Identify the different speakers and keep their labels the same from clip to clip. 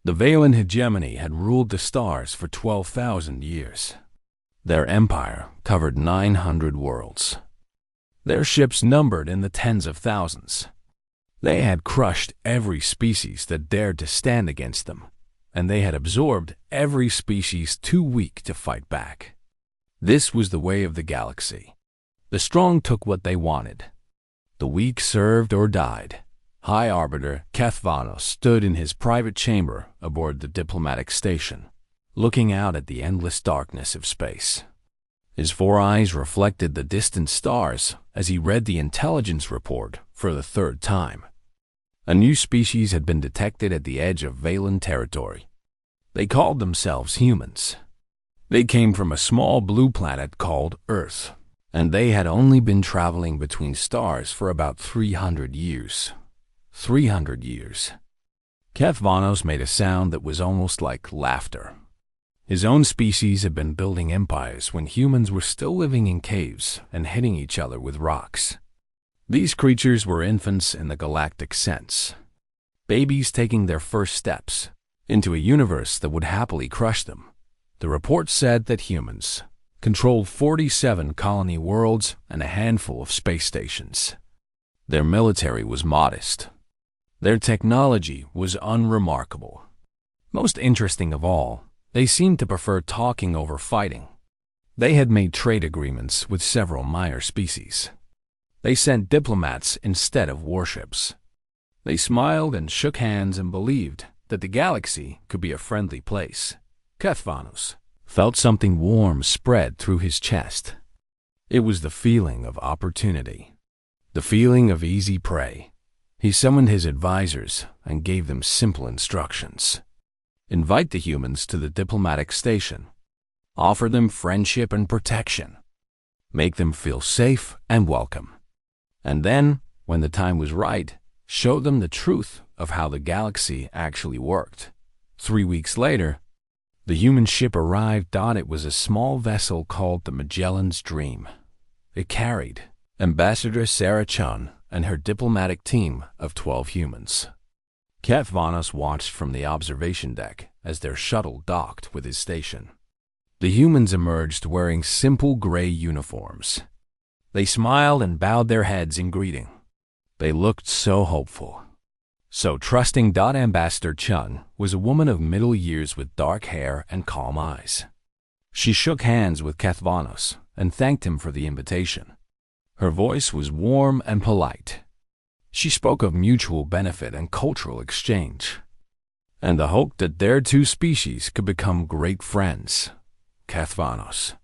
Speaker 1: The Valen hegemony had ruled the stars for 12,000 years. Their empire covered 900 worlds. Their ships numbered in the tens of thousands. They had crushed every species that dared to stand against them, and they had absorbed every species too weak to fight back. This was the way of the galaxy. The strong took what they wanted. The weak served or died. High Arbiter Kethvanos stood in his private chamber aboard the diplomatic station, looking out at the endless darkness of space. His 4 eyes reflected the distant stars as he read the intelligence report for the 3rd time. A new species had been detected at the edge of Valen territory. They called themselves humans. They came from a small blue planet called Earth, and they had only been traveling between stars for about 300 years. 300 years. Kethvanos made a sound that was almost like laughter. His own species had been building empires when humans were still living in caves and hitting each other with rocks. These creatures were infants in the galactic sense, babies taking their first steps into a universe that would happily crush them. The report said that humans controlled 47 colony worlds and a handful of space stations. Their military was modest. Their technology was unremarkable. Most interesting of all, they seemed to prefer talking over fighting. They had made trade agreements with several minor species. They sent diplomats instead of warships. They smiled and shook hands and believed that the galaxy could be a friendly place. Kethvanos felt something warm spread through his chest. It was the feeling of opportunity, the feeling of easy prey. He summoned his advisors and gave them simple instructions. Invite the humans to the diplomatic station. Offer them friendship and protection. Make them feel safe and welcome. And then, when the time was right, show them the truth of how the galaxy actually worked. 3 weeks later, the human ship arrived. It was a small vessel called the Magellan's Dream. It carried Ambassador Sarah Chun and her diplomatic team of 12 humans. Kethvanos watched from the observation deck as their shuttle docked with his station. The humans emerged wearing simple gray uniforms. They smiled and bowed their heads in greeting. They looked so hopeful, so trusting. Ambassador Chun was a woman of middle years with dark hair and calm eyes. She shook hands with Kethvanos and thanked him for the invitation. Her voice was warm and polite. She spoke of mutual benefit and cultural exchange, and the hope that their 2 species could become great friends. Kethvanos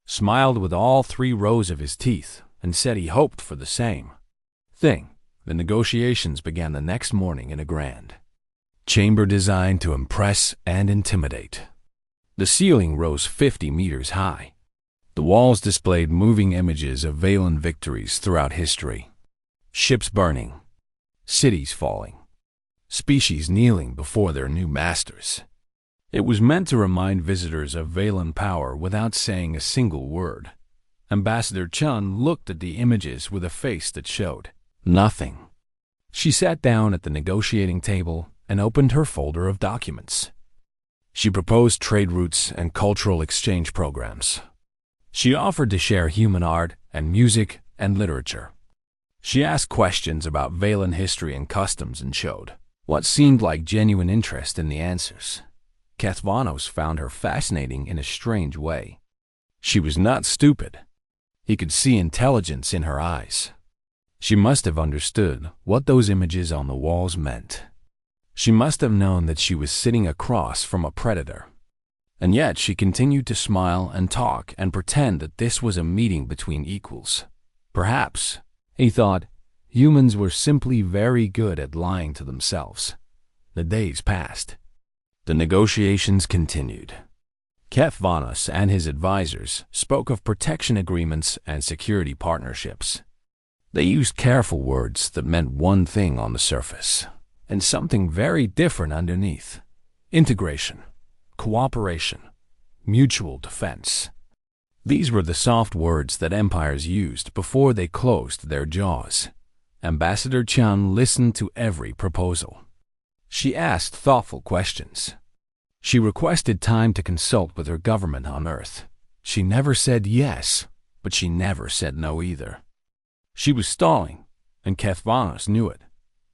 Speaker 1: smiled with all 3 rows of his teeth and said he hoped for the same thing. The negotiations began the next morning in a grand chamber designed to impress and intimidate. The ceiling rose 50 meters high. The walls displayed moving images of Valen victories throughout history. Ships burning, cities falling, species kneeling before their new masters. It was meant to remind visitors of Valen power without saying a single word. Ambassador Chun looked at the images with a face that showed nothing. She sat down at the negotiating table and opened her folder of documents. She proposed trade routes and cultural exchange programs. She offered to share human art and music and literature. She asked questions about Valen history and customs and showed what seemed like genuine interest in the answers. Kethvanos found her fascinating in a strange way. She was not stupid. He could see intelligence in her eyes. She must have understood what those images on the walls meant. She must have known that she was sitting across from a predator. And yet she continued to smile and talk and pretend that this was a meeting between equals. Perhaps, he thought, humans were simply very good at lying to themselves. The days passed. The negotiations continued. Kethvanos and his advisors spoke of protection agreements and security partnerships. They used careful words that meant one thing on the surface and something very different underneath. Integration, cooperation, mutual defense. These were the soft words that empires used before they closed their jaws. Ambassador Chun listened to every proposal. She asked thoughtful questions. She requested time to consult with her government on Earth. She never said yes, but she never said no either. She was stalling, and Kethvanos knew it.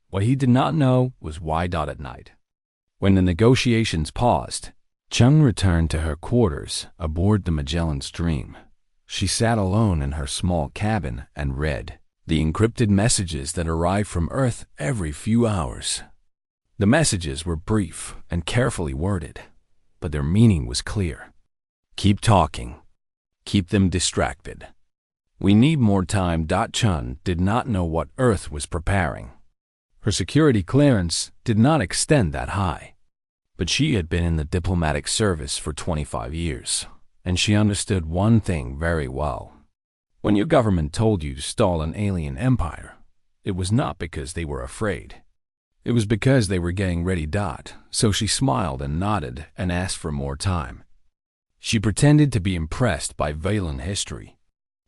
Speaker 1: What he did not know was why. At night, when the negotiations paused, Chung returned to her quarters aboard the Magellan's Dream. She sat alone in her small cabin and read the encrypted messages that arrived from Earth every few hours. The messages were brief and carefully worded, but their meaning was clear. Keep talking. Keep them distracted. We need more time. Chun did not know what Earth was preparing. Her security clearance did not extend that high, but she had been in the diplomatic service for 25 years, and she understood one thing very well. When your government told you to stall an alien empire, it was not because they were afraid. It was because they were getting ready. So she smiled and nodded and asked for more time. She pretended to be impressed by Valen history.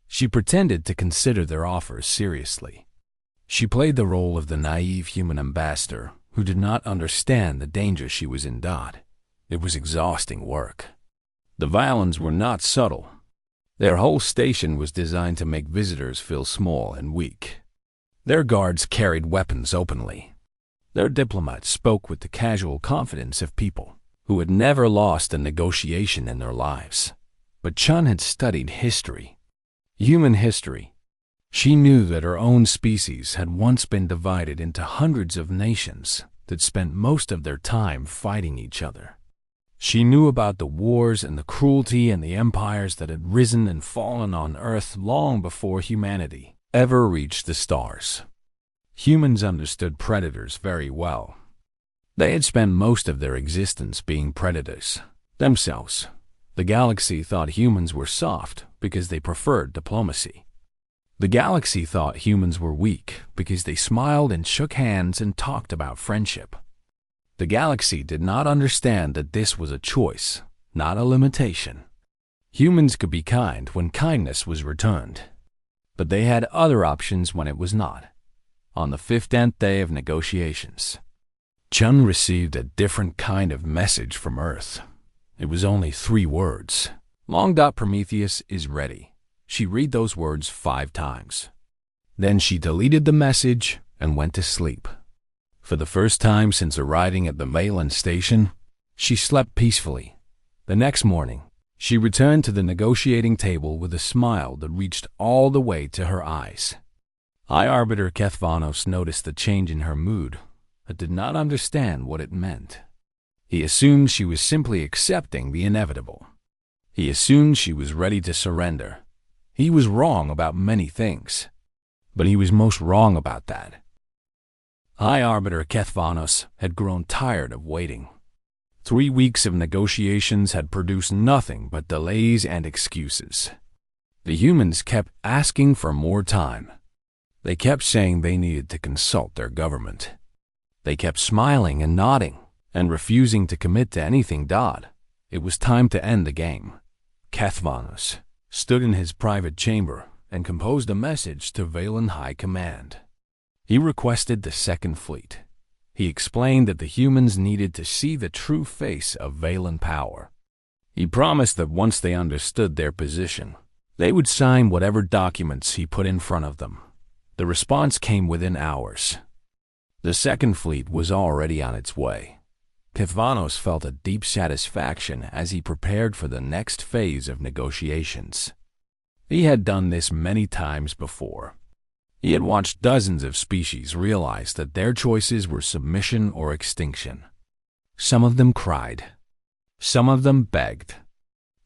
Speaker 1: She pretended to consider their offers seriously. She played the role of the naive human ambassador who did not understand the danger she was in. It was exhausting work. The Valens were not subtle. Their whole station was designed to make visitors feel small and weak. Their guards carried weapons openly. Their diplomats spoke with the casual confidence of people who had never lost a negotiation in their lives. But Chun had studied history, human history. She knew that her own species had once been divided into hundreds of nations that spent most of their time fighting each other. She knew about the wars and the cruelty and the empires that had risen and fallen on Earth long before humanity ever reached the stars. Humans understood predators very well. They had spent most of their existence being predators themselves. The galaxy thought humans were soft because they preferred diplomacy. The galaxy thought humans were weak because they smiled and shook hands and talked about friendship. The galaxy did not understand that this was a choice, not a limitation. Humans could be kind when kindness was returned, but they had other options when it was not. On the 15th day of negotiations, Chun received a different kind of message from Earth. It was only 3 words. Long. Prometheus is ready. She read those words 5 times. Then she deleted the message and went to sleep. For the first time since arriving at the Valen station, she slept peacefully. The next morning, she returned to the negotiating table with a smile that reached all the way to her eyes. High Arbiter Kethvanos noticed the change in her mood, but did not understand what it meant. He assumed she was simply accepting the inevitable. He assumed she was ready to surrender. He was wrong about many things, but he was most wrong about that. High Arbiter Kethvanos had grown tired of waiting. 3 weeks of negotiations had produced nothing but delays and excuses. The humans kept asking for more time. They kept saying they needed to consult their government. They kept smiling and nodding and refusing to commit to anything. It was time to end the game. Kethvanos stood in his private chamber and composed a message to Valen High Command. He requested the Second Fleet. He explained that the humans needed to see the true face of Valen power. He promised that once they understood their position, they would sign whatever documents he put in front of them. The response came within hours. The Second Fleet was already on its way. Kethvanos felt a deep satisfaction as he prepared for the next phase of negotiations. He had done this many times before. He had watched dozens of species realize that their choices were submission or extinction. Some of them cried. Some of them begged.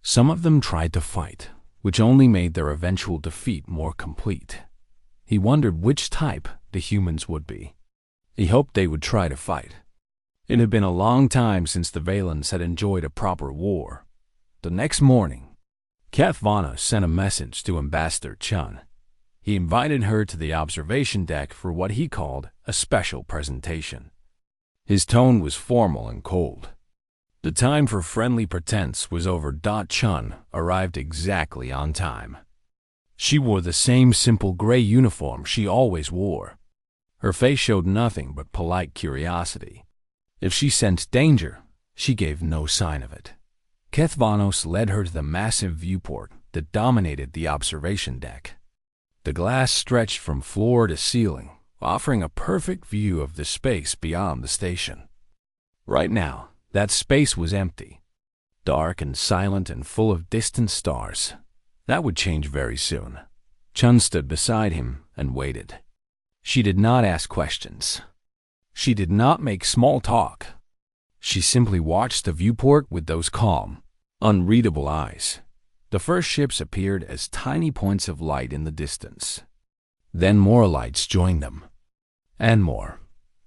Speaker 1: Some of them tried to fight, which only made their eventual defeat more complete. He wondered which type the humans would be. He hoped they would try to fight. It had been a long time since the Valens had enjoyed a proper war. The next morning, Kethvanos sent a message to Ambassador Chun. He invited her to the observation deck for what he called a special presentation. His tone was formal and cold. The time for friendly pretense was over. Chun arrived exactly on time. She wore the same simple gray uniform she always wore. Her face showed nothing but polite curiosity. If she sensed danger, she gave no sign of it. Kethvanos led her to the massive viewport that dominated the observation deck. The glass stretched from floor to ceiling, offering a perfect view of the space beyond the station. Right now, that space was empty, dark and silent and full of distant stars. That would change very soon. Chun stood beside him and waited. She did not ask questions. She did not make small talk. She simply watched the viewport with those calm, unreadable eyes. The first ships appeared as tiny points of light in the distance. Then more lights joined them. And more,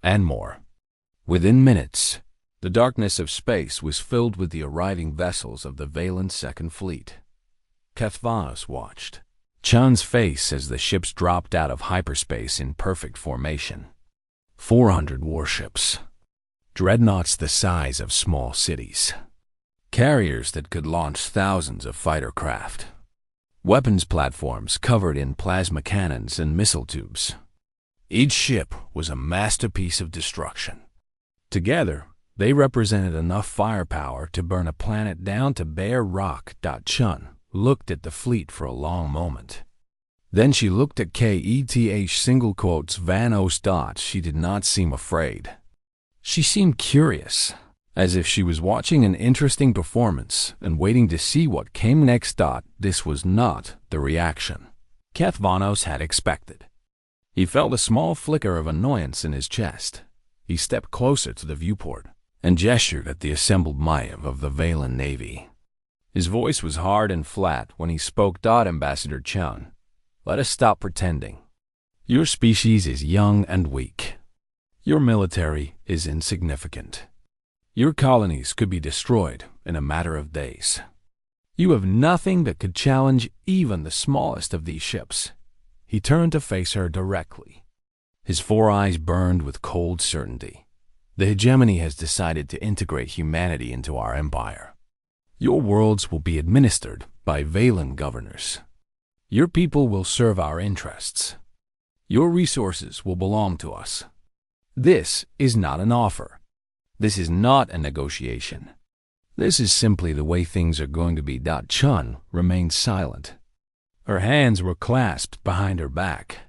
Speaker 1: and more. Within minutes, the darkness of space was filled with the arriving vessels of the Valen Second Fleet. Kethvanos watched. Chun's face as the ships dropped out of hyperspace in perfect formation. 400 warships. Dreadnoughts the size of small cities. Carriers that could launch thousands of fighter craft. Weapons platforms covered in plasma cannons and missile tubes. Each ship was a masterpiece of destruction. Together, they represented enough firepower to burn a planet down to bare rock. Chun looked at the fleet for a long moment. Then she looked at Keth Vanos. She did not seem afraid. She seemed curious, as if she was watching an interesting performance and waiting to see what came next. This was not the reaction Kethvanos had expected. He felt a small flicker of annoyance in his chest. He stepped closer to the viewport and gestured at the assembled might of the Valen Navy. His voice was hard and flat when he spoke. Ambassador Chun, let us stop pretending. Your species is young and weak. Your military is insignificant. Your colonies could be destroyed in a matter of days. You have nothing that could challenge even the smallest of these ships. He turned to face her directly. His four eyes burned with cold certainty. The hegemony has decided to integrate humanity into our empire. Your worlds will be administered by Valen governors. Your people will serve our interests. Your resources will belong to us. This is not an offer. This is not a negotiation. This is simply the way things are going to be. Chun remained silent. Her hands were clasped behind her back.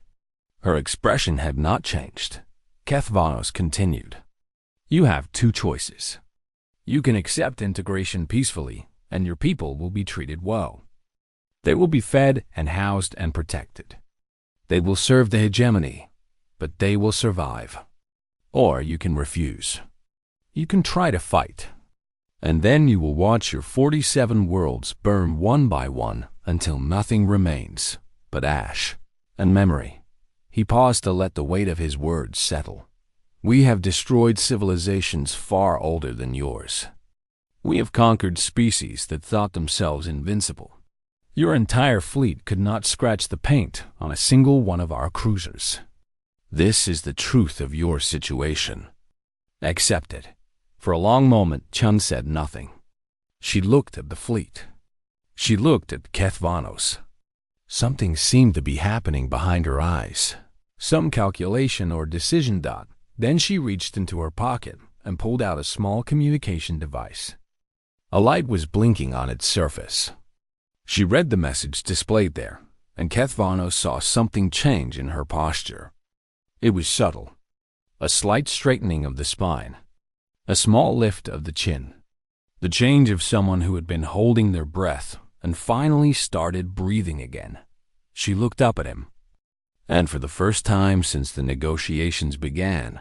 Speaker 1: Her expression had not changed. Kethvanos continued. You have two choices. You can accept integration peacefully, and your people will be treated well. They will be fed and housed and protected. They will serve the hegemony, but they will survive. Or you can refuse. You can try to fight. And then you will watch your 47 worlds burn one by one until nothing remains but ash and memory. He paused to let the weight of his words settle. We have destroyed civilizations far older than yours. We have conquered species that thought themselves invincible. Your entire fleet could not scratch the paint on a single one of our cruisers. This is the truth of your situation. Accept it. For a long moment, Chun said nothing. She looked at the fleet. She looked at Kethvanos. Something seemed to be happening behind her eyes. Some calculation or decision. Then she reached into her pocket and pulled out a small communication device. A light was blinking on its surface. She read the message displayed there, and Kethvanos saw something change in her posture. It was subtle. A slight straightening of the spine. A small lift of the chin. The change of someone who had been holding their breath and finally started breathing again. She looked up at him. And for the first time since the negotiations began,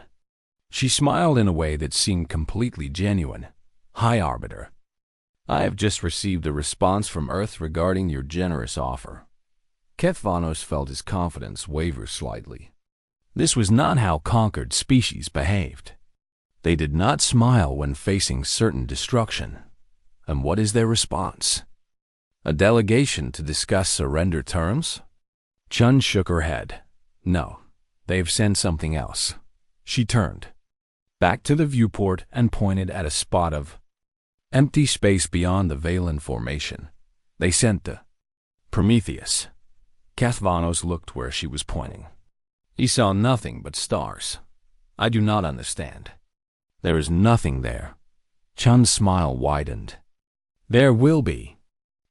Speaker 1: she smiled in a way that seemed completely genuine. High Arbiter, I have just received a response from Earth regarding your generous offer. Kethvanos felt his confidence waver slightly. This was not how conquered species behaved. They did not smile when facing certain destruction. And what is their response? A delegation to discuss surrender terms? Chun shook her head. No, they've sent something else. She turned back to the viewport and pointed at a spot of empty space beyond the Valen formation. They sent the Prometheus. Kethvanos looked where she was pointing. He saw nothing but stars. I do not understand. There is nothing there. Chun's smile widened. There will be.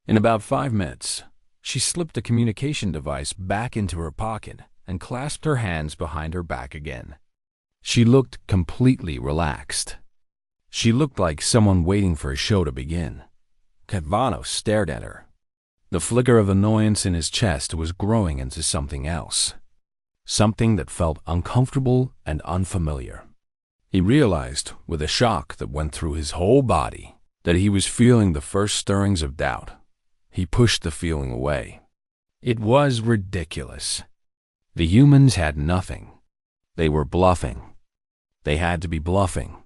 Speaker 1: In about 5 minutes, she slipped the communication device back into her pocket and clasped her hands behind her back again. She looked completely relaxed. She looked like someone waiting for a show to begin. Katvanos stared at her. The flicker of annoyance in his chest was growing into something else. Something that felt uncomfortable and unfamiliar. He realized, with a shock that went through his whole body, that he was feeling the first stirrings of doubt. He pushed the feeling away. It was ridiculous. The humans had nothing. They were bluffing. They had to be bluffing.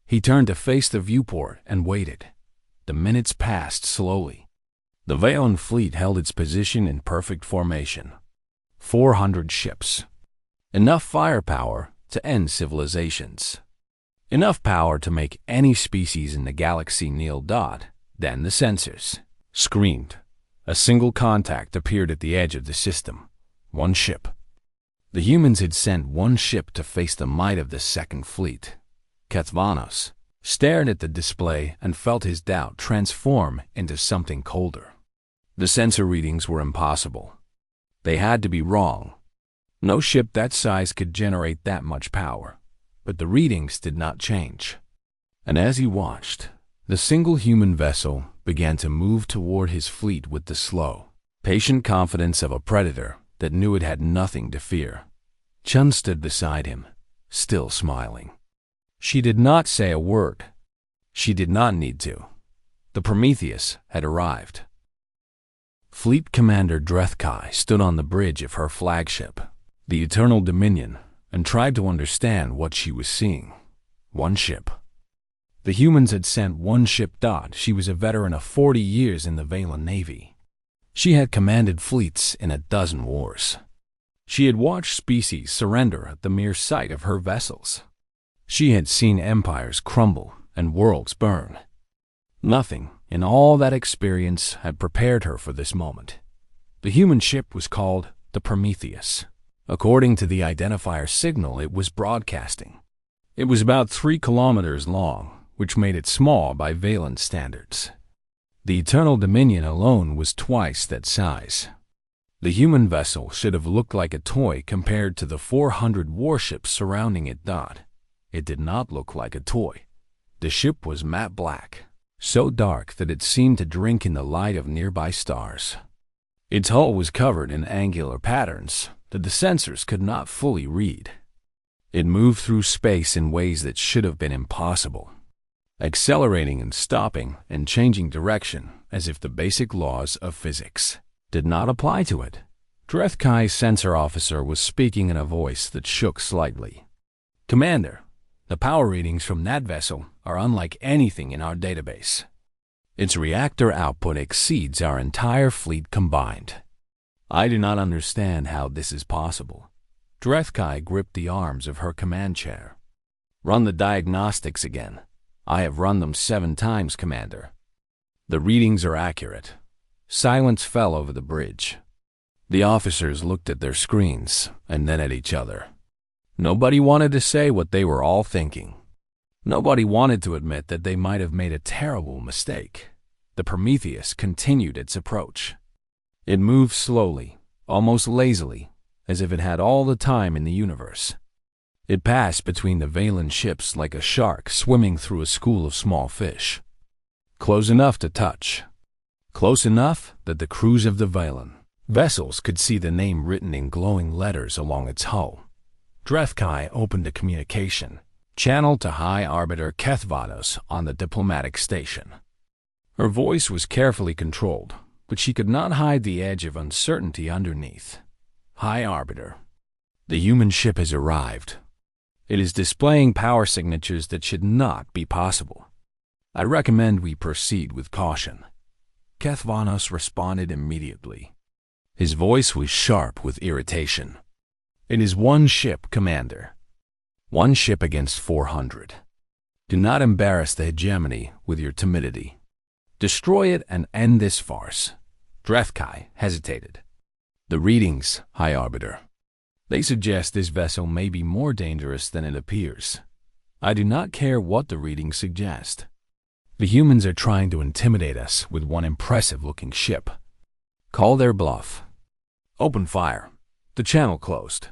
Speaker 1: He turned to face the viewport and waited. The minutes passed slowly. The Vaelan fleet held its position in perfect formation. 400 ships. Enough firepower to end civilizations. Enough power to make any species in the galaxy kneel. Then the sensors screamed. A single contact appeared at the edge of the system. One ship. The humans had sent one ship to face the might of the Second Fleet. Katvanos stared at the display and felt his doubt transform into something colder. The sensor readings were impossible. They had to be wrong. No ship that size could generate that much power. But the readings did not change. And as he watched, the single human vessel began to move toward his fleet with the slow, patient confidence of a predator that knew it had nothing to fear. Chun stood beside him, still smiling. She did not say a word. She did not need to. The Prometheus had arrived. Fleet Commander Drethkai stood on the bridge of her flagship, the Eternal Dominion, and tried to understand what she was seeing. One ship. The humans had sent one ship. She was a veteran of 40 years in the Vaelan Navy. She had commanded fleets in a dozen wars. She had watched species surrender at the mere sight of her vessels. She had seen empires crumble and worlds burn. Nothing in all that experience had prepared her for this moment. The human ship was called the Prometheus. According to the identifier signal it was broadcasting. It was about 3 kilometers long, which made it small by Vaelan standards. The Eternal Dominion alone was twice that size. The human vessel should have looked like a toy compared to the 400 warships surrounding it. It did not look like a toy. The ship was matte black, so dark that it seemed to drink in the light of nearby stars. Its hull was covered in angular patterns that the sensors could not fully read. It moved through space in ways that should have been impossible, accelerating and stopping and changing direction as if the basic laws of physics did not apply to it. Drethkai's sensor officer was speaking in a voice that shook slightly. "Commander, the power readings from that vessel are unlike anything in our database. Its reactor output exceeds our entire fleet combined. I do not understand how this is possible." Drethkai gripped the arms of her command chair. "Run the diagnostics again. I have run them 7 times, Commander. The readings are accurate." Silence fell over the bridge. The officers looked at their screens and then at each other. Nobody wanted to say what they were all thinking. Nobody wanted to admit that they might have made a terrible mistake. The Prometheus continued its approach. It moved slowly, almost lazily, as if it had all the time in the universe. It passed between the Vaelan ships like a shark swimming through a school of small fish. Close enough to touch. Close enough that the crews of the Vaelan vessels could see the name written in glowing letters along its hull. Drethkai opened a communication, channeled to High Arbiter Kethvados on the diplomatic station. Her voice was carefully controlled, but she could not hide the edge of uncertainty underneath. "High Arbiter, the human ship has arrived. It is displaying power signatures that should not be possible. I recommend we proceed with caution." Kethvanos responded immediately. His voice was sharp with irritation. "It is one ship, Commander. One ship against 400. Do not embarrass the hegemony with your timidity. Destroy it and end this farce." Drethkai hesitated. "The readings, High Arbiter. They suggest this vessel may be more dangerous than it appears. I do not care what the readings suggest. The humans are trying to intimidate us with one impressive-looking ship. Call their bluff. Open fire. The channel closed.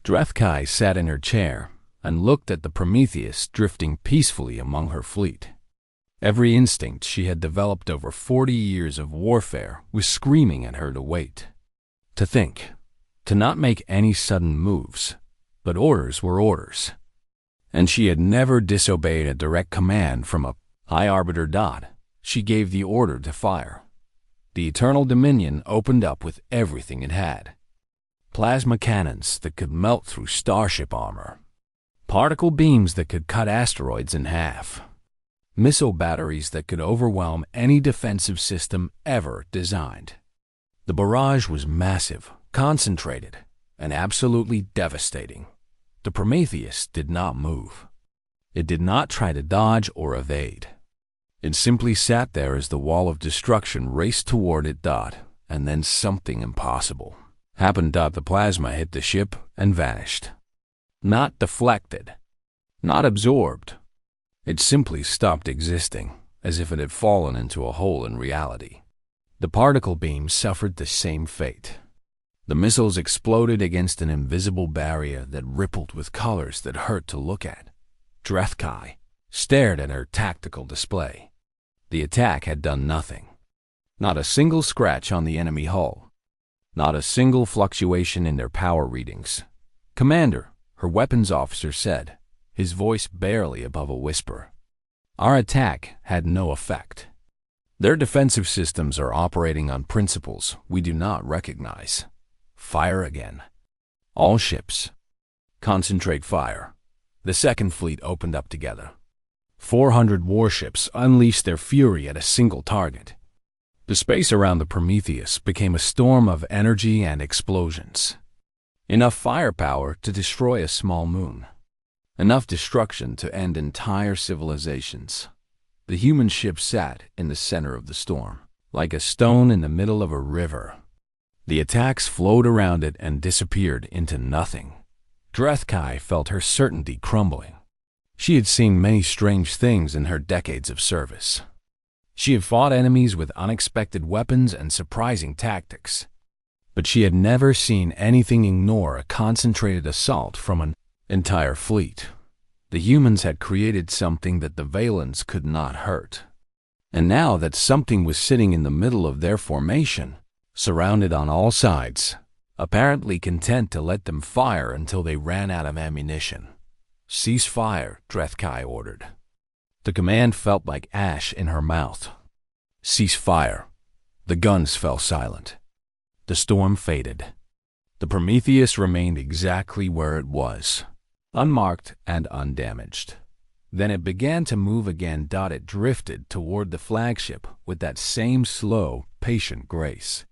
Speaker 1: Drethkai sat in her chair and looked at the Prometheus drifting peacefully among her fleet. Every instinct she had developed over 40 years of warfare was screaming at her to wait, to think, to not make any sudden moves, but orders were orders. And she had never disobeyed a direct command from a high arbiter. She gave the order to fire. The Eternal Dominion opened up with everything it had. Plasma cannons that could melt through starship armor. Particle beams that could cut asteroids in half. Missile batteries that could overwhelm any defensive system ever designed. The barrage was massive, concentrated, and absolutely devastating. The Prometheus did not move. It did not try to dodge or evade. It simply sat there as the wall of destruction raced toward it. And then something impossible happened. The plasma hit the ship and vanished. Not deflected. Not absorbed. It simply stopped existing, as if it had fallen into a hole in reality. The particle beams suffered the same fate. The missiles exploded against an invisible barrier that rippled with colors that hurt to look at. Drethkai stared at her tactical display. The attack had done nothing. Not a single scratch on the enemy hull. Not a single fluctuation in their power readings. "Commander," her weapons officer said, his voice barely above a whisper. "Our attack had no effect. Their defensive systems are operating on principles we do not recognize. Fire again. All ships. Concentrate fire." The second fleet opened up together. 400 warships unleashed their fury at a single target. The space around the Prometheus became a storm of energy and explosions. Enough firepower to destroy a small moon. Enough destruction to end entire civilizations. The human ship sat in the center of the storm, like a stone in the middle of a river. The attacks flowed around it and disappeared into nothing. Drethkai felt her certainty crumbling. She had seen many strange things in her decades of service. She had fought enemies with unexpected weapons and surprising tactics. But she had never seen anything ignore a concentrated assault from an entire fleet. The humans had created something that the Valens could not hurt. And now that something was sitting in the middle of their formation, surrounded on all sides, apparently content to let them fire until they ran out of ammunition. "Cease fire," Drethkai ordered. The command felt like ash in her mouth. Cease fire. The guns fell silent. The storm faded. The Prometheus remained exactly where it was, unmarked and undamaged. Then it began to move again. It drifted toward the flagship with that same slow, patient grace.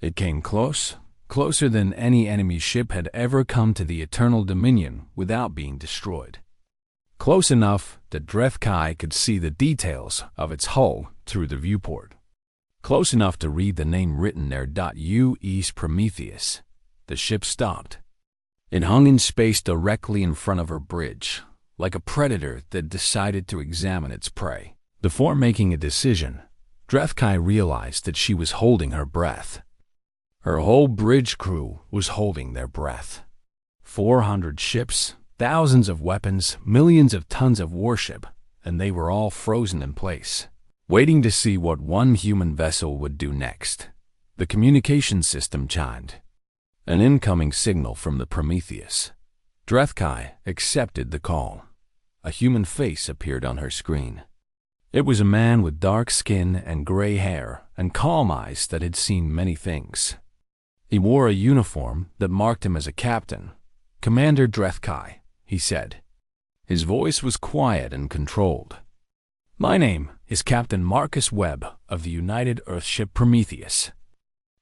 Speaker 1: It came close, closer than any enemy ship had ever come to the Eternal Dominion without being destroyed. Close enough that Drethkai could see the details of its hull through the viewport. Close enough to read the name written there. U.S. Prometheus. The ship stopped. It hung in space directly in front of her bridge, like a predator that decided to examine its prey. Before making a decision, Drethkai realized that she was holding her breath. Her whole bridge crew was holding their breath. 400 ships, thousands of weapons, millions of tons of warship, and they were all frozen in place, waiting to see what one human vessel would do next. The communication system chimed. An incoming signal from the Prometheus. Drethkai accepted the call. A human face appeared on her screen. It was a man with dark skin and gray hair and calm eyes that had seen many things. He wore a uniform that marked him as a captain. "Commander Drethkai," he said. His voice was quiet and controlled. "My name is Captain Marcus Webb of the United Earthship Prometheus.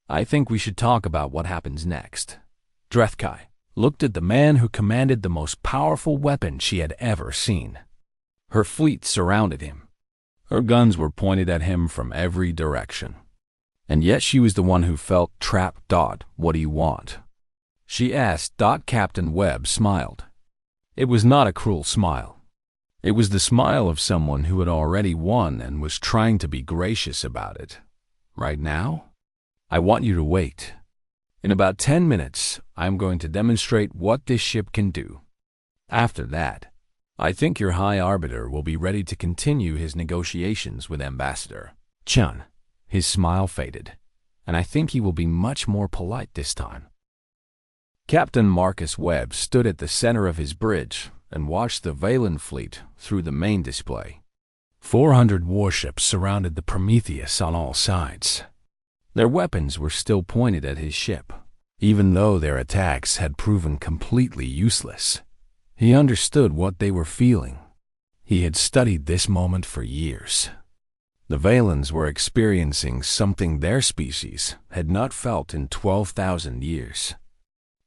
Speaker 1: I think we should talk about what happens next." Drethkai looked at the man who commanded the most powerful weapon she had ever seen. Her fleet surrounded him. Her guns were pointed at him from every direction. And yet she was the one who felt trapped. "What do you want?" she asked. Captain Webb smiled. It was not a cruel smile. It was the smile of someone who had already won and was trying to be gracious about it. Right now, I want you to wait. In about 10 minutes, I am going to demonstrate what this ship can do. After that, I think your High Arbiter will be ready to continue his negotiations with Ambassador Chun. His smile faded, and I think he will be much more polite this time. Captain Marcus Webb stood at the center of his bridge and watched the Valen fleet through the main display. 400 warships surrounded the Prometheus on all sides. Their weapons were still pointed at his ship, even though their attacks had proven completely useless. He understood what they were feeling. He had studied this moment for years. The Valens were experiencing something their species had not felt in 12,000 years.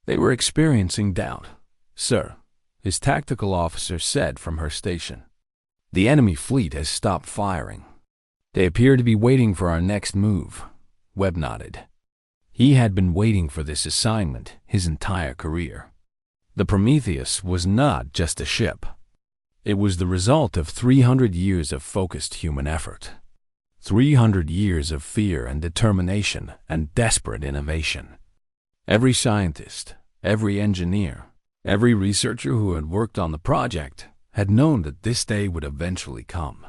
Speaker 1: They were experiencing doubt. "Sir," his tactical officer said from her station, "the enemy fleet has stopped firing. They appear to be waiting for our next move." Webb nodded. He had been waiting for this assignment his entire career. The Prometheus was not just a ship. It was the result of 300 years of focused human effort. 300 years of fear and determination and desperate innovation. Every scientist, every engineer, every researcher who had worked on the project had known that this day would eventually come.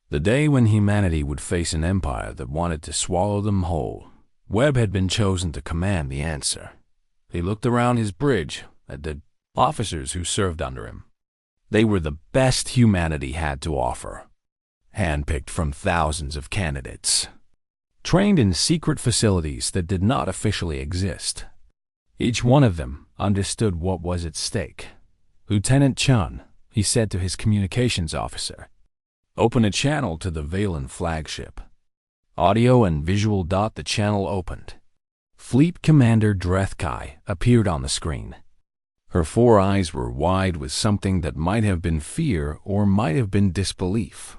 Speaker 1: The day when humanity would face an empire that wanted to swallow them whole. Webb had been chosen to command the answer. He looked around his bridge at the officers who served under him. They were the best humanity had to offer, handpicked from thousands of candidates, trained in secret facilities that did not officially exist. Each one of them understood what was at stake. "Lieutenant Chun," he said to his communications officer, "open a channel to the Valen flagship." Audio and visual. The channel opened. Fleet Commander Drethkai appeared on the screen. Her 4 eyes were wide with something that might have been fear or might have been disbelief.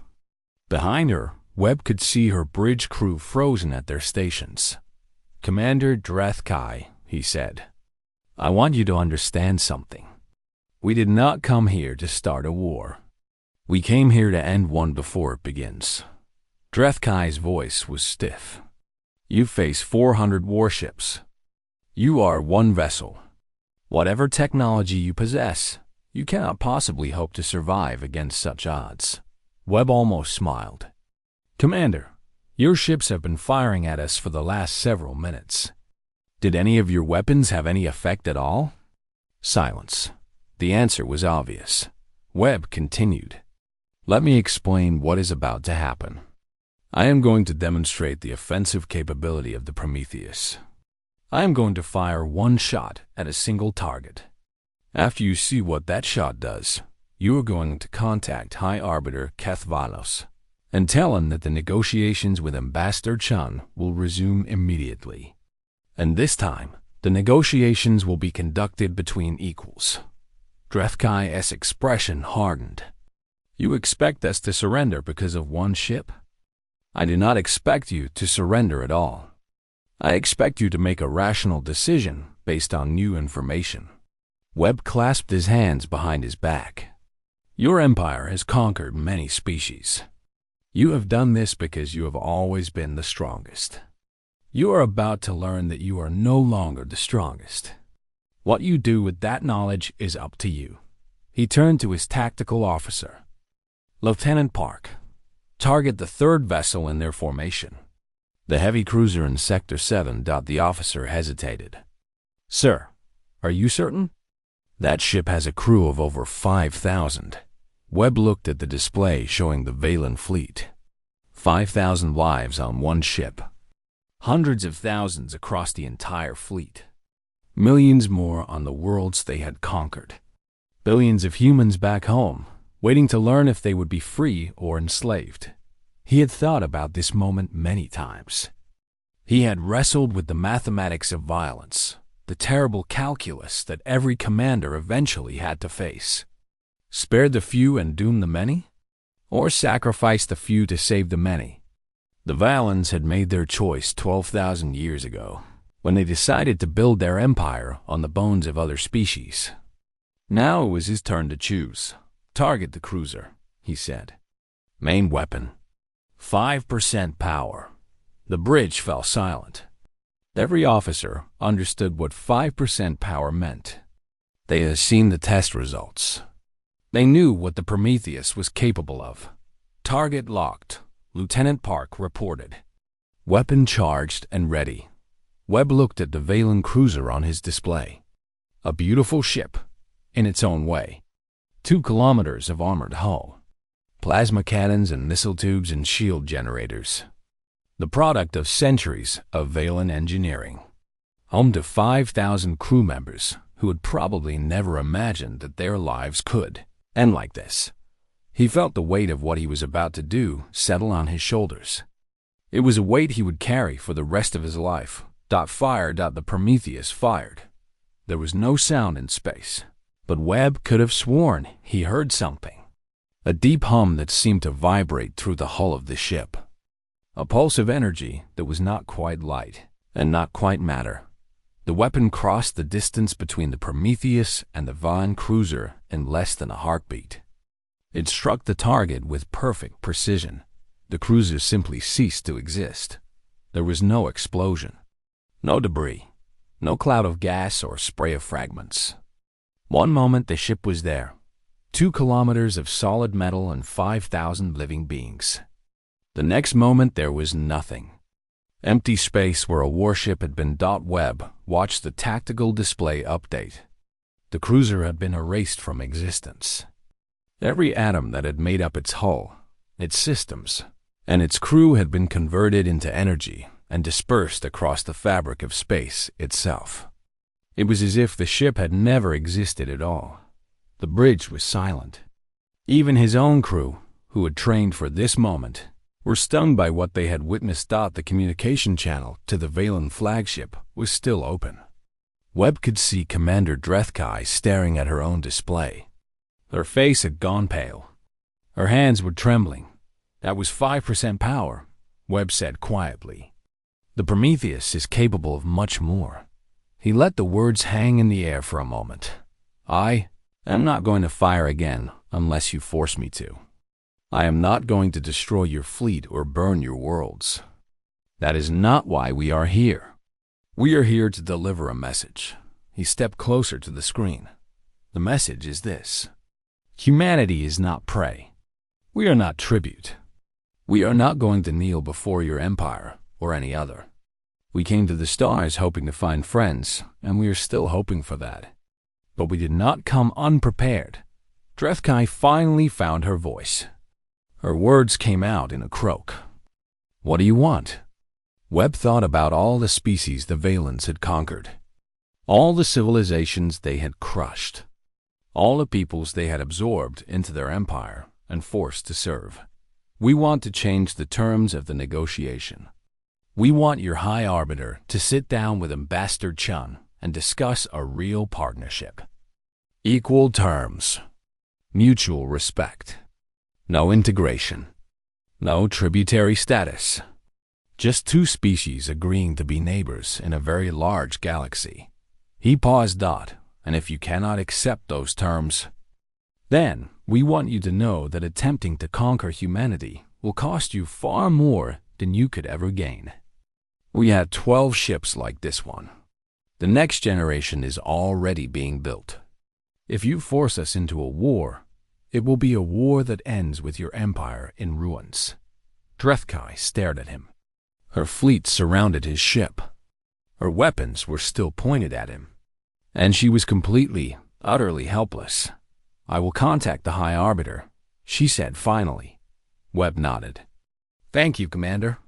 Speaker 1: Behind her, Webb could see her bridge crew frozen at their stations. "Commander Drethkai," he said, "I want you to understand something. We did not come here to start a war. We came here to end one before it begins." Drethkai's voice was stiff. "You face 400 warships. You are one vessel. Whatever technology you possess, you cannot possibly hope to survive against such odds." Webb almost smiled. "Commander, your ships have been firing at us for the last several minutes. Did any of your weapons have any effect at all?" Silence. The answer was obvious. Webb continued, "Let me explain what is about to happen. I am going to demonstrate the offensive capability of the Prometheus. I am going to fire one shot at a single target. After you see what that shot does, you are going to contact High Arbiter Kethvalos and tell him that the negotiations with Ambassador Chun will resume immediately. And this time, the negotiations will be conducted between equals." Drethkai's expression hardened. "You expect us to surrender because of one ship? I do not expect you to surrender at all. I expect you to make a rational decision based on new information." Webb clasped his hands behind his back. "Your empire has conquered many species. You have done this because you have always been the strongest. You are about to learn that you are no longer the strongest. What you do with that knowledge is up to you." He turned to his tactical officer. "Lieutenant Park, target the 3rd vessel in their formation." The heavy cruiser in Sector 7. The officer hesitated. "Sir, are you certain?" "That ship has a crew of over 5,000. Webb looked at the display showing the Valen fleet. 5,000 lives on one ship. Hundreds of thousands across the entire fleet. Millions more on the worlds they had conquered. Billions of humans back home, waiting to learn if they would be free or enslaved. He had thought about this moment many times. He had wrestled with the mathematics of violence, the terrible calculus that every commander eventually had to face. Spare the few and doom the many? Or sacrifice the few to save the many? The Valens had made their choice 12,000 years ago, when they decided to build their empire on the bones of other species. Now it was his turn to choose. "Target the cruiser," he said. "Main weapon. 5% power." The bridge fell silent. Every officer understood what 5% power meant. They had seen the test results. They knew what the Prometheus was capable of. "Target locked," Lieutenant Park reported. Weapon charged and ready. Webb looked at the Valen cruiser on his display. A beautiful ship, in its own way. 2 kilometers of armored hull. Plasma cannons and missile tubes and shield generators. The product of centuries of Valen engineering. Home to 5,000 crew members who had probably never imagined that their lives could end like this. He felt the weight of what he was about to do settle on his shoulders. It was a weight he would carry for the rest of his life. Fire. The Prometheus fired. There was no sound in space, but Webb could have sworn he heard something. A deep hum that seemed to vibrate through the hull of the ship. A pulse of energy that was not quite light and not quite matter. The weapon crossed the distance between the Prometheus and the Valen cruiser in less than a heartbeat. It struck the target with perfect precision. The cruiser simply ceased to exist. There was no explosion, no debris, no cloud of gas or spray of fragments. One moment the ship was there, 2 kilometers of solid metal and 5,000 living beings. The next moment there was nothing. Empty space where a warship had been. Webb watched the tactical display update. The cruiser had been erased from existence. Every atom that had made up its hull, its systems, and its crew had been converted into energy and dispersed across the fabric of space itself. It was as if the ship had never existed at all. The bridge was silent. Even his own crew, who had trained for this moment, were stunned by what they had witnessed. The communication channel to the Valen flagship was still open. Webb could see Commander Drethkai staring at her own display. Her face had gone pale. Her hands were trembling. "That was 5% power," Webb said quietly. "The Prometheus is capable of much more." He let the words hang in the air for a moment. "I am not going to fire again unless you force me to. I am not going to destroy your fleet or burn your worlds. That is not why we are here. We are here to deliver a message." He stepped closer to the screen. "The message is this. Humanity is not prey. We are not tribute. We are not going to kneel before your empire or any other. We came to the stars hoping to find friends, and we are still hoping for that. But we did not come unprepared." Drethkai finally found her voice. Her words came out in a croak. "What do you want?" Webb thought about all the species the Valens had conquered, all the civilizations they had crushed, all the peoples they had absorbed into their empire and forced to serve. "We want to change the terms of the negotiation. We want your High Arbiter to sit down with Ambassador Chun and discuss a real partnership. Equal terms, mutual respect, no integration, no tributary status. Just 2 species agreeing to be neighbors in a very large galaxy." He paused. "And if you cannot accept those terms, then we want you to know that attempting to conquer humanity will cost you far more than you could ever gain. We had 12 ships like this one. The next generation is already being built. If you force us into a war, it will be a war that ends with your empire in ruins." Drethkai stared at him. Her fleet surrounded his ship. Her weapons were still pointed at him, and she was completely, utterly helpless. "I will contact the High Arbiter," she said finally. Webb nodded. "Thank you, Commander.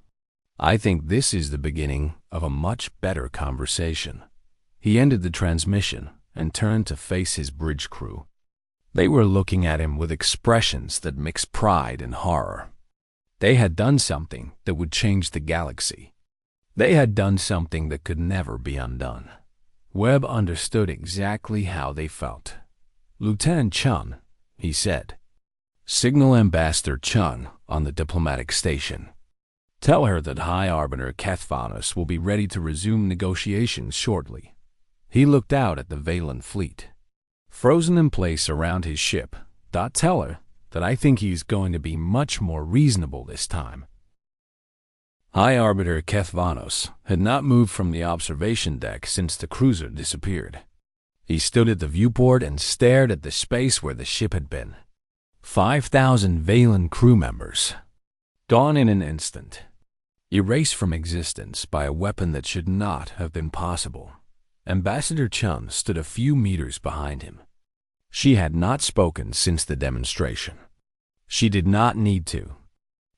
Speaker 1: I think this is the beginning of a much better conversation." He ended the transmission and turned to face his bridge crew. They were looking at him with expressions that mixed pride and horror. They had done something that would change the galaxy. They had done something that could never be undone. Webb understood exactly how they felt. "Lieutenant Chun," he said, "signal Ambassador Chun on the diplomatic station. Tell her that High Arbiter Kethvanos will be ready to resume negotiations shortly." He looked out at the Valen fleet. Frozen in place around his ship, Tell her that I think he's going to be much more reasonable this time. High Arbiter Kethvanos had not moved from the observation deck since the cruiser disappeared. He stood at the viewport and stared at the space where the ship had been. 5,000 Valen crew members, gone in an instant, erased from existence by a weapon that should not have been possible. Ambassador Chun stood a few meters behind him. She had not spoken since the demonstration. She did not need to.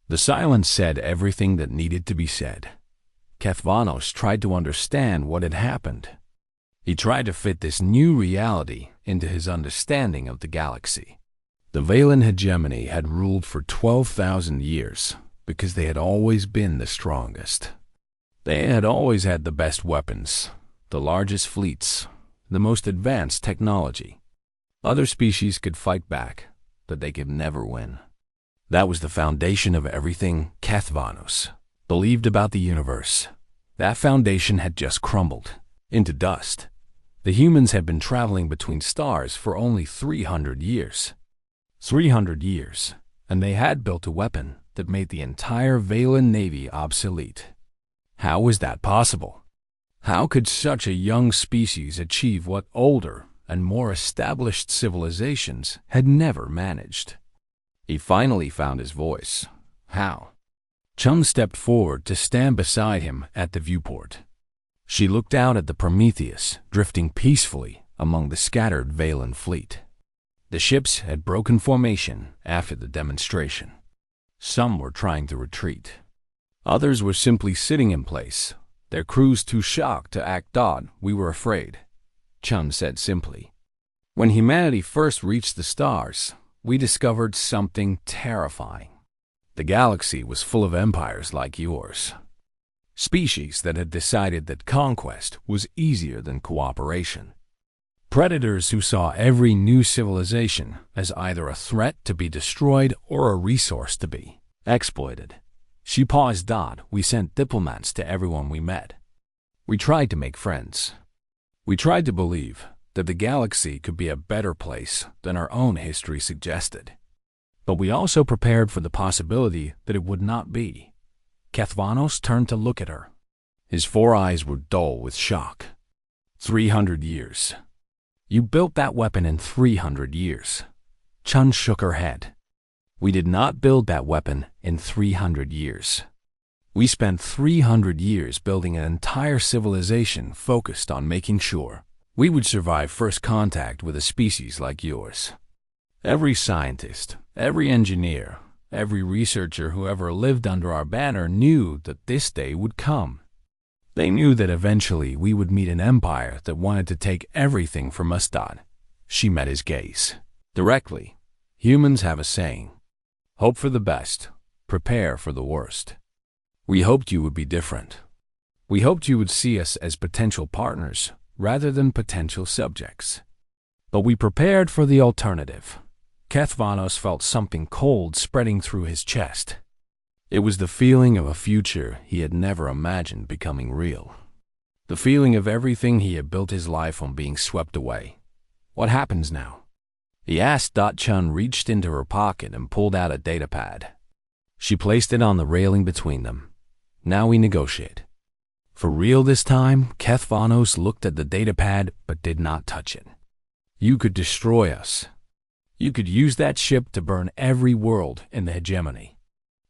Speaker 1: The silence said everything that needed to be said. Kethvanos tried to understand what had happened. He tried to fit this new reality into his understanding of the galaxy. The Valen hegemony had ruled for 12,000 years because they had always been the strongest. They had always had the best weapons, the largest fleets, the most advanced technology. Other species could fight back, but they could never win. That was the foundation of everything Kethvanos believed about the universe. That foundation had just crumbled into dust. The humans had been traveling between stars for only 300 years. 300 years, and they had built a weapon that made the entire Valen Navy obsolete. How was that possible? How could such a young species achieve what older and more established civilizations had never managed? He finally found his voice. How? Chun stepped forward to stand beside him at the viewport. She looked out at the Prometheus drifting peacefully among the scattered Valen fleet. The ships had broken formation after the demonstration. Some were trying to retreat. Others were simply sitting in place, their crews too shocked to act. We were afraid, Chun said simply. When humanity first reached the stars, we discovered something terrifying. The galaxy was full of empires like yours. Species that had decided that conquest was easier than cooperation. Predators who saw every new civilization as either a threat to be destroyed or a resource to be exploited. She paused. We sent diplomats to everyone we met. We tried to make friends. We tried to believe that the galaxy could be a better place than our own history suggested. But we also prepared for the possibility that it would not be. Kethvanos turned to look at her. His 4 eyes were dull with shock. 300 years. You built that weapon in 300 years. Chun shook her head. We did not build that weapon in 300 years. We spent 300 years building an entire civilization focused on making sure we would survive first contact with a species like yours. Every scientist, every engineer, every researcher who ever lived under our banner knew that this day would come. They knew that eventually we would meet an empire that wanted to take everything from us. She met his gaze directly. Humans have a saying: hope for the best, prepare for the worst. We hoped you would be different. We hoped you would see us as potential partners rather than potential subjects. But we prepared for the alternative. Kethvanos felt something cold spreading through his chest. It was the feeling of a future he had never imagined becoming real. The feeling of everything he had built his life on being swept away. What happens now? He asked. Chun reached into her pocket and pulled out a datapad. She placed it on the railing between them. Now we negotiate. For real this time, Kethvanos looked at the datapad but did not touch it. You could destroy us. You could use that ship to burn every world in the hegemony.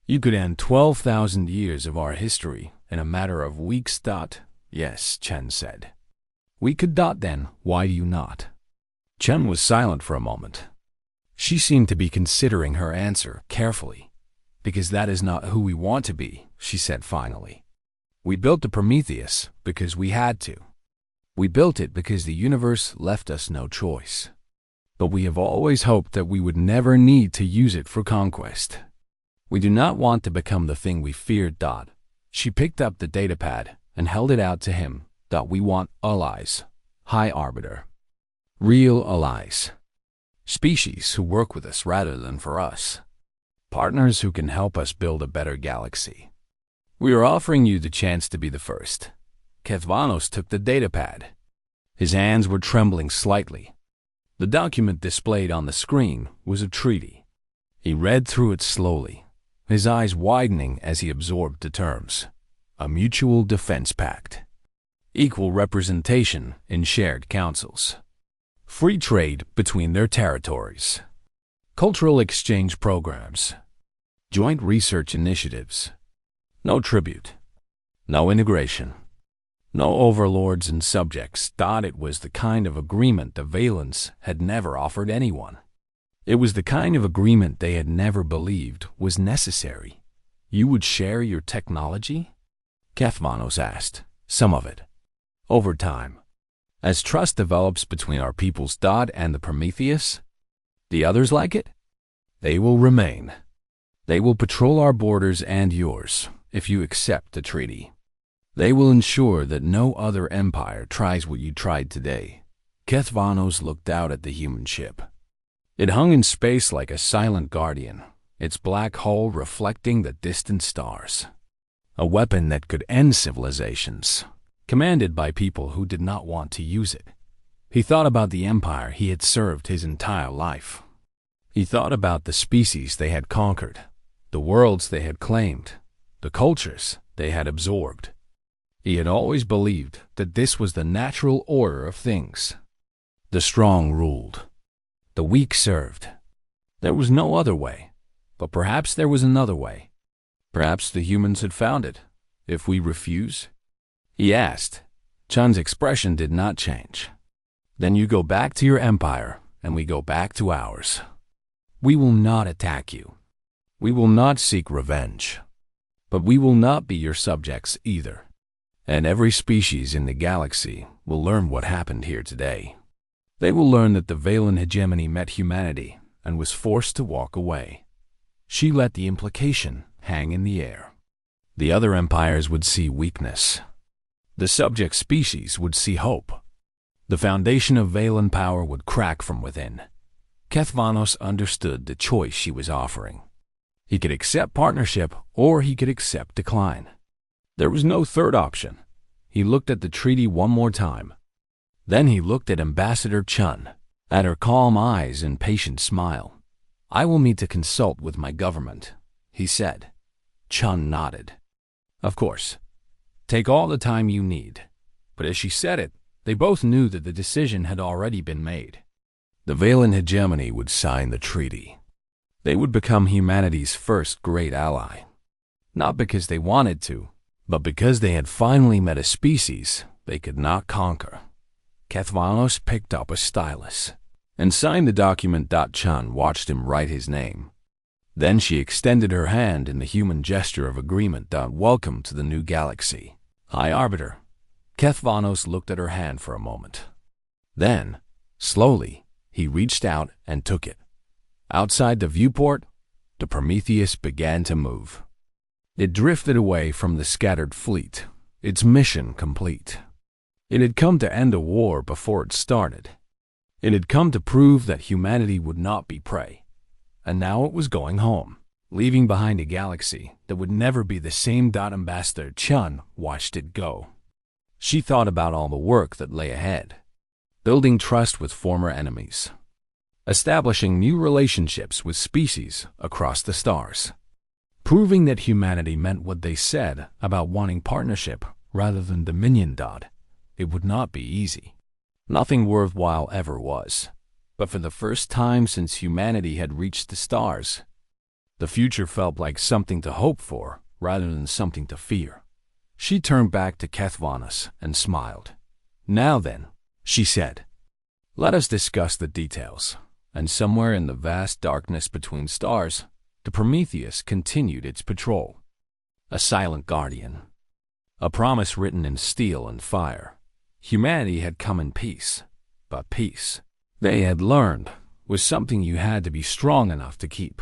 Speaker 1: You could end 12,000 years of our history in a matter of weeks. Yes, Chen said. We could. Then why do you not? Chen was silent for a moment. She seemed to be considering her answer carefully. Because that is not who we want to be, she said finally. We built the Prometheus because we had to. We built it because the universe left us no choice. But we have always hoped that we would never need to use it for conquest. We do not want to become the thing we feared. She picked up the datapad and held it out to him. We want allies, High Arbiter. Real allies. Species who work with us rather than for us. Partners who can help us build a better galaxy. We are offering you the chance to be the first. Kethvanos took the datapad. His hands were trembling slightly. The document displayed on the screen was a treaty. He read through it slowly, his eyes widening as he absorbed the terms. A mutual defense pact. Equal representation in shared councils. Free trade between their territories. Cultural exchange programs. Joint research initiatives. No tribute. No integration. No overlords and subjects. It was the kind of agreement the Valens had never offered anyone. It was the kind of agreement they had never believed was necessary. You would share your technology? Kethvanos asked. Some of it. Over time. As trust develops between our peoples. And the Prometheus? The others like it? They will remain. They will patrol our borders and yours, if you accept the treaty. They will ensure that no other empire tries what you tried today. Kethvanos looked out at the human ship. It hung in space like a silent guardian, its black hull reflecting the distant stars. A weapon that could end civilizations, commanded by people who did not want to use it. He thought about the empire he had served his entire life. He thought about the species they had conquered, the worlds they had claimed, the cultures they had absorbed. He had always believed that this was the natural order of things. The strong ruled. The weak served. There was no other way, but perhaps there was another way. Perhaps the humans had found it. If we refuse? He asked. Chun's expression did not change. Then you go back to your empire, and we go back to ours. We will not attack you. We will not seek revenge. But we will not be your subjects either. And every species in the galaxy will learn what happened here today. They will learn that the Valen hegemony met humanity and was forced to walk away. She let the implication hang in the air. The other empires would see weakness. The subject species would see hope. The foundation of Valen power would crack from within. Kethvanos understood the choice she was offering. He could accept partnership or he could accept decline. There was no third option. He looked at the treaty one more time. Then he looked at Ambassador Chun, at her calm eyes and patient smile. I will meet to consult with my government, he said. Chun nodded. Of course. Take all the time you need. But as she said it, they both knew that the decision had already been made. The Valen hegemony would sign the treaty. They would become humanity's first great ally. Not because they wanted to, but because they had finally met a species they could not conquer. Kethvanos picked up a stylus and signed the document. Chun watched him write his name. Then she extended her hand in the human gesture of agreement. Welcome to the new galaxy. High Arbiter. Kethvanos looked at her hand for a moment. Then, slowly, he reached out and took it. Outside the viewport, the Prometheus began to move. It drifted away from the scattered fleet, its mission complete. It had come to end a war before it started. It had come to prove that humanity would not be prey. And now it was going home, leaving behind a galaxy that would never be the same. Ambassador Chun watched it go. She thought about all the work that lay ahead. Building trust with former enemies. Establishing new relationships with species across the stars. Proving that humanity meant what they said about wanting partnership rather than dominion. It would not be easy. Nothing worthwhile ever was. But for the first time since humanity had reached the stars, the future felt like something to hope for rather than something to fear. She turned back to Kethvanos and smiled. Now then, she said, let us discuss the details. And somewhere in the vast darkness between stars, the Prometheus continued its patrol. A silent guardian. A promise written in steel and fire. Humanity had come in peace, but peace, they had learned, was something you had to be strong enough to keep.